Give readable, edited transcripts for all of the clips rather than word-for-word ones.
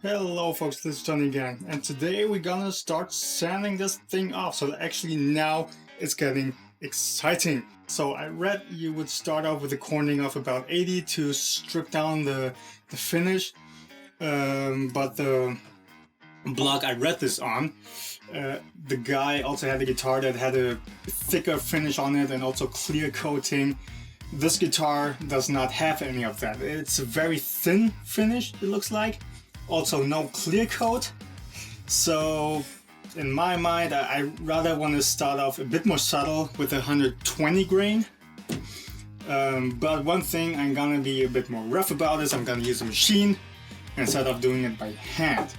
Hello folks, this is Tony again, and today we're gonna start sanding this thing off. So actually now it's getting exciting. So I read you would start off with a cornering of about 80 to strip down the finish, but the blog I read this on, the guy also had a guitar that had a thicker finish on it and also clear coating. This guitar does not have any of that. It's a very thin finish, it looks like. Also no clear coat. So in my mind, I rather want to start off a bit more subtle with a 120 grain. But one thing I'm gonna be a bit more rough about is I'm gonna use a machine instead of doing it by hand.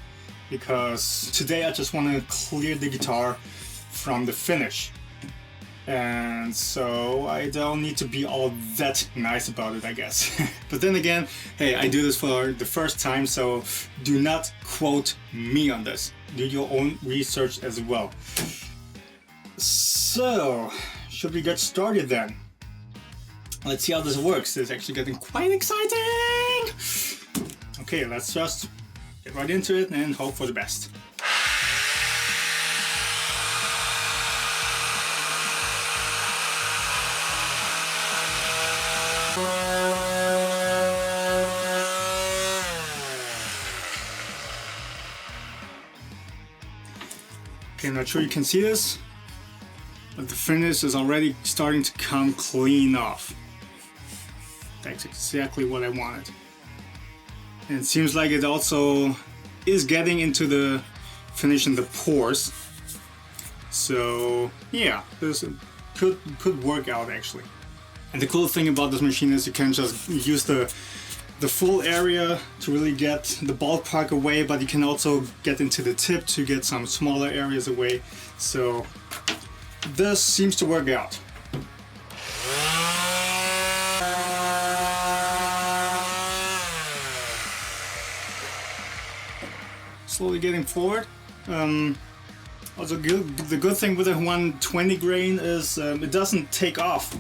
Because today I just want to clear the guitar from the finish. And so I don't need to be all that nice about it, I guess. But then again, hey, I do this for the first time, so do not quote me on this. Do your own research as well. So, should we get started then? Let's see how this works. It's actually getting quite exciting! Okay, let's just get right into it and hope for the best. Okay, I'm not sure you can see this, but the finish is already starting to come clean off. That's exactly what I wanted. And it seems like it also is getting into the finish in the pores. So yeah, this could work out actually. And the cool thing about this machine is you can just use the full area to really get the ballpark away, but you can also get into the tip to get some smaller areas away. So this seems to work out. Slowly getting forward. Also the good thing with the 120 grain is it doesn't take off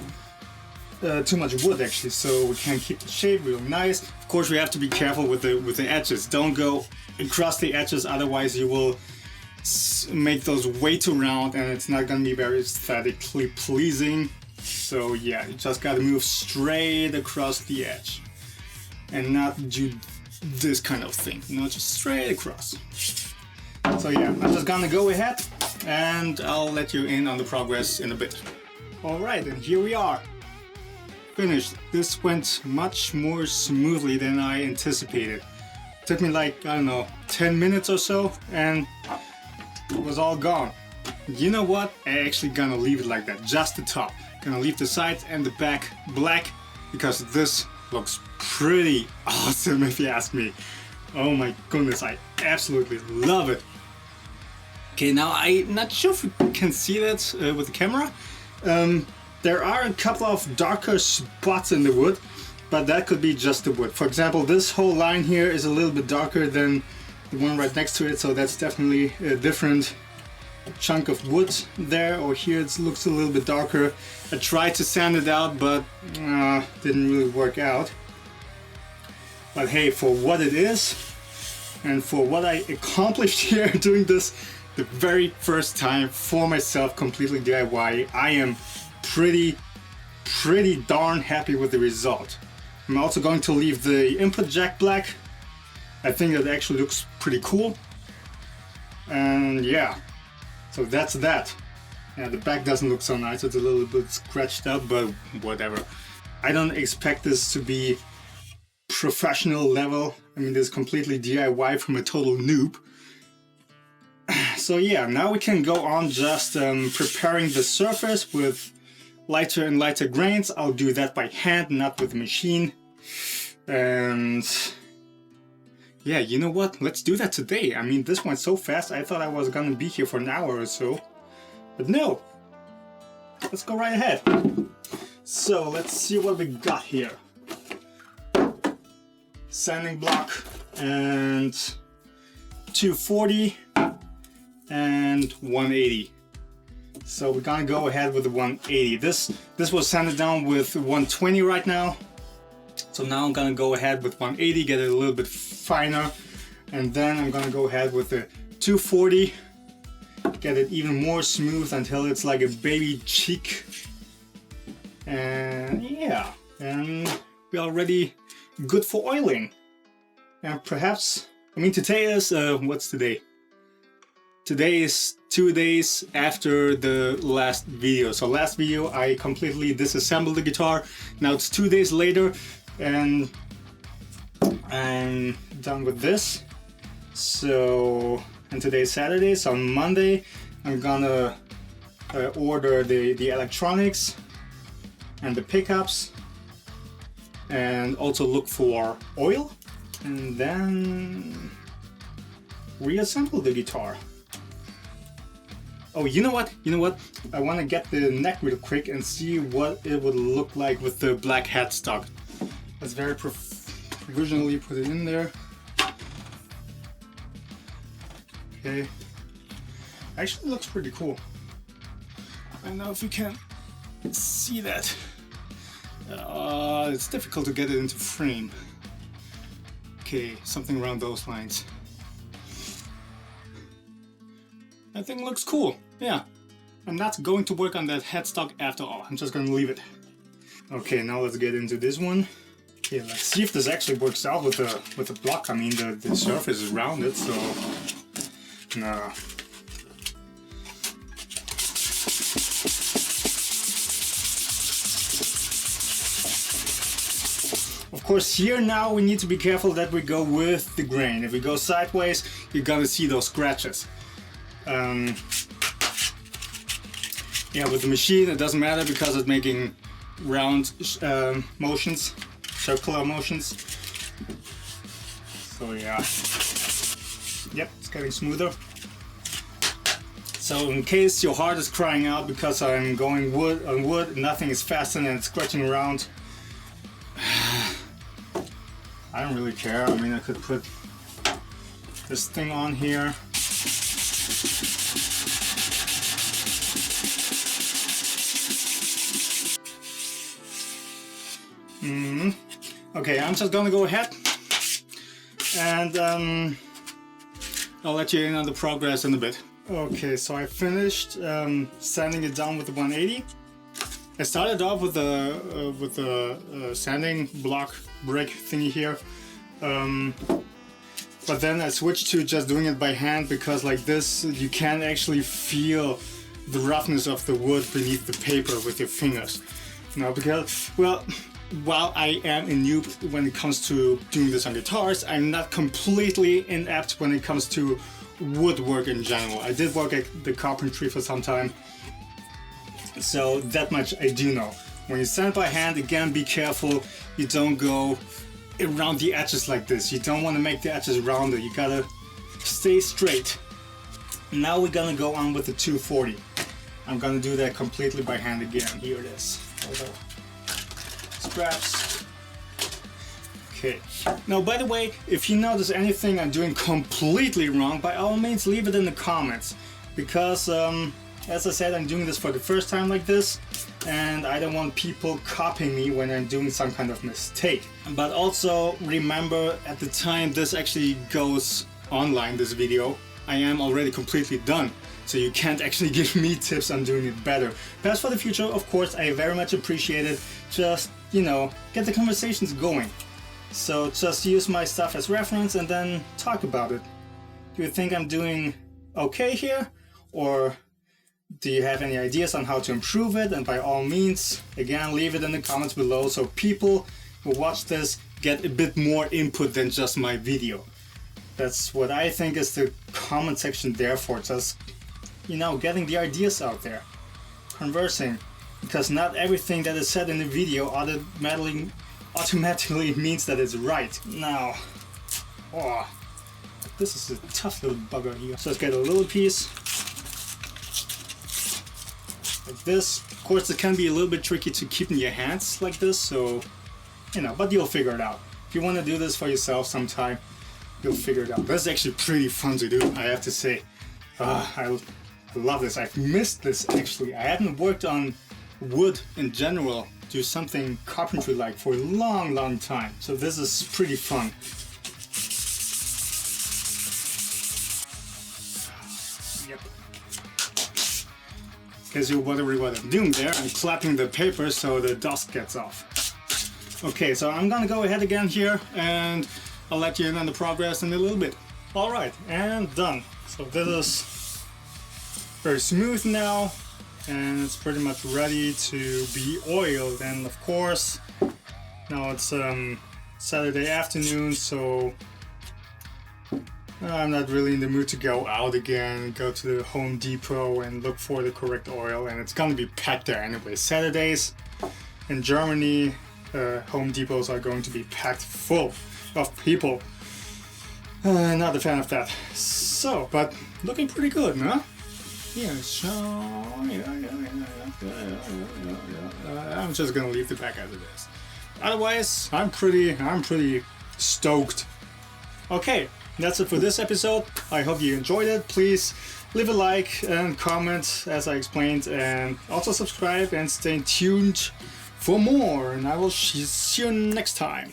too much wood actually, so we can keep the shape real nice. Of course we have to be careful with the edges. Don't go across the edges, otherwise you will make those way too round and it's not gonna be very aesthetically pleasing. So yeah, you just gotta move straight across the edge and not do this kind of thing, you know, just straight across. So yeah, I'm just gonna go ahead and I'll let you in on the progress in a bit. Alright, and here we are. Finished. This went much more smoothly than I anticipated. It took me like, I don't know, 10 minutes or so and it was all gone. You know what? I'm actually gonna leave it like that, just the top. Gonna leave the sides and the back black because this looks pretty awesome if you ask me. Oh my goodness, I absolutely love it. Okay, now I'm not sure if you can see that with the camera. There are a couple of darker spots in the wood, but that could be just the wood. For example, this whole line here is a little bit darker than the one right next to it, so that's definitely a different chunk of wood there. Or here it looks a little bit darker. I tried to sand it out, but didn't really work out. But hey, for what it is, and for what I accomplished here doing this the very first time for myself, completely DIY, I am pretty darn happy with the result. I'm also going to leave the input jack black. I think that actually looks pretty cool. And yeah, so that's that. Yeah, the back doesn't look so nice, it's a little bit scratched up, but whatever. I don't expect this to be professional level. I mean, this is completely DIY from a total noob. So yeah, now we can go on just preparing the surface with lighter and lighter grains. I'll do that by hand, not with a machine. And yeah, you know what? Let's do that today. I mean, this went so fast, I thought I was gonna be here for an hour or so. But no! Let's go right ahead. So, let's see what we got here. Sanding block and 240 and 180. So we're gonna go ahead with the 180. This was sanded down with 120 right now. So now I'm gonna go ahead with 180, get it a little bit finer. And then I'm gonna go ahead with the 240, get it even more smooth until it's like a baby cheek. And yeah, and we're already good for oiling. And perhaps, I mean, today is, what's today? Today is 2 days after the last video. So last video I completely disassembled the guitar. Now it's 2 days later and I'm done with this. So, and today's Saturday, so on Monday I'm gonna order the electronics and the pickups and also look for oil and then reassemble the guitar. Oh, you know what? I want to get the neck real quick and see what it would look like with the black headstock. Let's very provisionally put it in there. Okay. Actually looks pretty cool. I don't know if you can see that. It's difficult to get it into frame. Okay, something around those lines. I think it looks cool. Yeah. I'm not going to work on that headstock after all. I'm just gonna leave it. Okay, now let's get into this one. Okay, let's see if this actually works out with the block. I mean, the surface is rounded, so no. Of course, here now we need to be careful that we go with the grain. If we go sideways, you're gonna see those scratches. Yeah, with the machine it doesn't matter because it's making round motions, circular motions. So yeah, yep, it's getting smoother. So in case your heart is crying out because I'm going wood on wood, nothing is faster than scratching around. I don't really care. I mean, I could put this thing on here. Okay, I'm just gonna go ahead and I'll let you in on the progress in a bit. Okay, so I finished sanding it down with the 180. I started off with the sanding block brick thingy here, but then I switched to just doing it by hand because like this you can actually feel the roughness of the wood beneath the paper with your fingers. Now, because, well, while I am a noob when it comes to doing this on guitars, I'm not completely inept when it comes to woodwork in general. I did work at the carpentry for some time, so that much I do know. When you sand by hand, again, be careful you don't go around the edges like this. You don't want to make the edges rounder. You gotta stay straight. Now we're gonna go on with the 240. I'm gonna do that completely by hand again. Here it is. Although, scraps. Okay. Now, by the way, if you notice anything I'm doing completely wrong, by all means leave it in the comments, because as I said, I'm doing this for the first time like this, and I don't want people copying me when I'm doing some kind of mistake. But also remember, at the time this actually goes online, this video, I am already completely done. So you can't actually give me tips on doing it better. But as for the future, of course, I very much appreciate it. Just, you know, get the conversations going. So just use my stuff as reference and then talk about it. Do you think I'm doing okay here? Or do you have any ideas on how to improve it? And by all means, again, leave it in the comments below so people who watch this get a bit more input than just my video. That's what I think is the comment section there for, just, you know, getting the ideas out there, conversing, because not everything that is said in the video automatically means that it's right. Now, oh, this is a tough little bugger here. So let's get a little piece like this. Of course, it can be a little bit tricky to keep in your hands like this, so, you know, but you'll figure it out. If you want to do this for yourself sometime, you'll figure it out. This is actually pretty fun to do, I have to say. I love this. I've missed this actually. I haven't worked on wood in general, do something carpentry-like for a long time. So this is pretty fun. Yep. In case you're wondering what I'm doing there, I'm clapping the paper so the dust gets off. Okay, so I'm gonna go ahead again here and I'll let you in on the progress in a little bit. Alright, and done. So this is very smooth now, and it's pretty much ready to be oiled. And of course, now it's Saturday afternoon, so I'm not really in the mood to go out again, go to the Home Depot and look for the correct oil, and it's gonna be packed there anyway. Saturdays in Germany, Home Depots are going to be packed full of people. Not a fan of that. So, but looking pretty good, huh? Yeah, so I'm just gonna leave the back as it is. Otherwise, I'm pretty stoked. Okay, that's it for this episode. I hope you enjoyed it. Please leave a like and comment as I explained, and also subscribe and stay tuned for more. And I will see you next time.